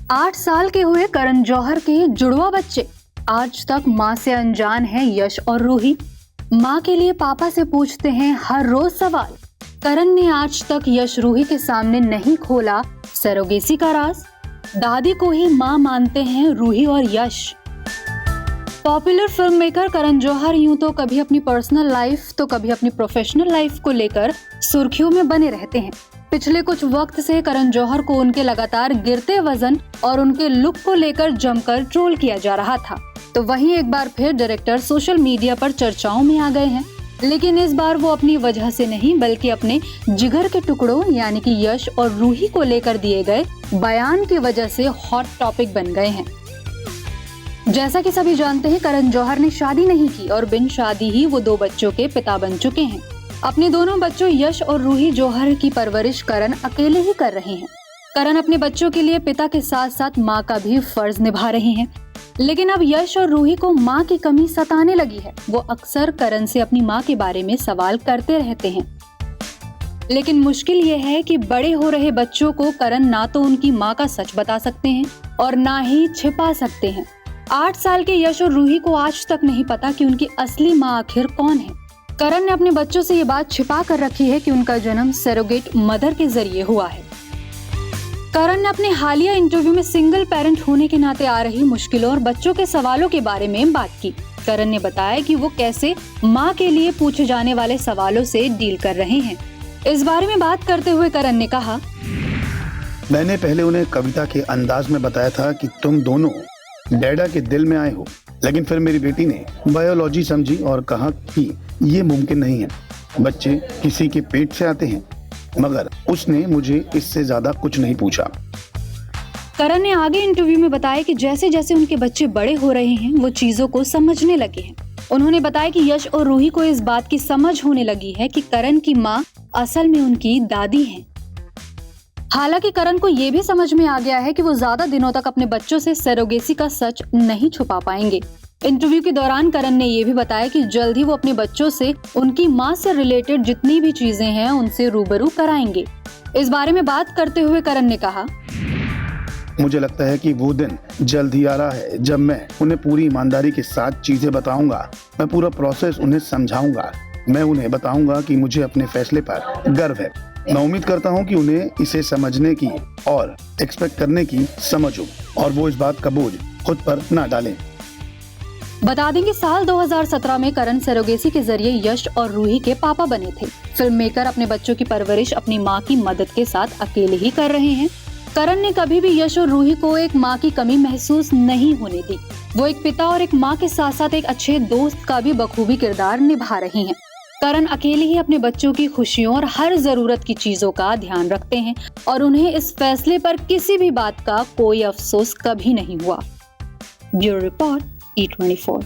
8 साल के हुए करण जौहर के जुड़वा बच्चे आज तक माँ से अनजान हैं यश और रूही। माँ के लिए पापा से पूछते हैं हर रोज सवाल। करण ने आज तक यश रूही के सामने नहीं खोला सरोगेसी का राज। दादी को ही माँ मानते हैं रूही और यश। Popular film maker Karan Johar यूं तो कभी अपनी पर्सनल लाइफ तो कभी अपनी प्रोफेशनल लाइफ को लेकर सुर्खियों में बने रहते हैं। पिछले कुछ वक्त से करण जौहर को उनके लगातार गिरते वजन और उनके लुक को लेकर जमकर ट्रोल किया जा रहा था, तो वहीं एक बार फिर डायरेक्टर सोशल मीडिया पर चर्चाओं में आ गए हैं। लेकिन इस बार वो अपनी वजह से नहीं बल्कि अपने जिगर के टुकड़ों यानी कि यश और रूही को लेकर दिए गए बयान की वजह से हॉट टॉपिक बन गए हैं। जैसा कि सभी जानते हैं, करण जौहर ने शादी नहीं की और बिन शादी ही वो 2 बच्चों के पिता बन चुके हैं। अपने दोनों बच्चों यश और रूही जौहर की परवरिश करण अकेले ही कर रहे हैं। करण अपने बच्चों के लिए पिता के साथ साथ माँ का भी फर्ज निभा रहे हैं। लेकिन अब यश और रूही को माँ की कमी सताने लगी है। वो अक्सर करण से अपनी माँ के बारे में सवाल करते रहते हैं। लेकिन मुश्किल ये है कि बड़े हो रहे बच्चों को करण ना तो उनकी माँ का सच बता सकते हैं और ना ही छिपा सकते हैं। 8 साल के यश और रूही को आज तक नहीं पता कि उनकी असली माँ आखिर कौन है। करण ने अपने बच्चों से ये बात छिपा कर रखी है कि उनका जन्म सरोगेट मदर के जरिए हुआ है। करण ने अपने हालिया इंटरव्यू में सिंगल पेरेंट होने के नाते आ रही मुश्किलों और बच्चों के सवालों के बारे में बात की। करण ने बताया कि वो कैसे माँ के लिए पूछे जाने वाले सवालों से डील कर रहे हैं। इस बारे में बात करते हुए करण ने कहा, मैंने पहले उन्हें कविता के अंदाज में बताया था कि तुम दोनों डैडा के दिल में आए हो, लेकिन फिर मेरी बेटी ने बायोलॉजी समझी और कहा कि ये मुमकिन नहीं है, बच्चे किसी के पेट से आते हैं, मगर उसने मुझे इससे ज्यादा कुछ नहीं पूछा। करण ने आगे इंटरव्यू में बताया कि जैसे जैसे उनके बच्चे बड़े हो रहे हैं वो चीजों को समझने लगे हैं। उन्होंने बताया कि यश और रूही को इस बात की समझ होने लगी है कि करण की माँ असल में उनकी दादी हैं। हालांकि करण को ये भी समझ में आ गया है कि वो ज्यादा दिनों तक अपने बच्चों से सरोगेसी का सच नहीं छुपा पाएंगे। इंटरव्यू के दौरान करण ने ये भी बताया कि जल्द ही वो अपने बच्चों से उनकी माँ से रिलेटेड जितनी भी चीजें हैं उनसे रूबरू कराएंगे। इस बारे में बात करते हुए करण ने कहा, मुझे लगता है कि वो दिन जल्द ही आ रहा है जब मैं उन्हें पूरी ईमानदारी के साथ चीजें बताऊंगा। मैं पूरा प्रोसेस उन्हें समझाऊंगा। मैं उन्हें बताऊंगा कि मुझे अपने फैसले पर गर्व है। मैं उम्मीद करता हूं कि उन्हें इसे समझने की और एक्सपेक्ट करने की समझ हो और वो इस बात का बोझ खुद पर ना डालें। बता दें कि साल 2017 में करण सरोगेसी के जरिए यश और रूही के पापा बने थे। फिल्म मेकर अपने बच्चों की परवरिश अपनी माँ की मदद के साथ अकेले ही कर रहे हैं। करण ने कभी भी यश और रूही को एक माँ की कमी महसूस नहीं होने दी। वो एक पिता और एक माँ के साथ साथ एक अच्छे दोस्त का भी बखूबी किरदार निभा रहे हैं। करण अकेले ही अपने बच्चों की खुशियों और हर जरूरत की चीजों का ध्यान रखते हैं और उन्हें इस फैसले पर किसी भी बात का कोई अफसोस कभी नहीं हुआ। Bureau report E24।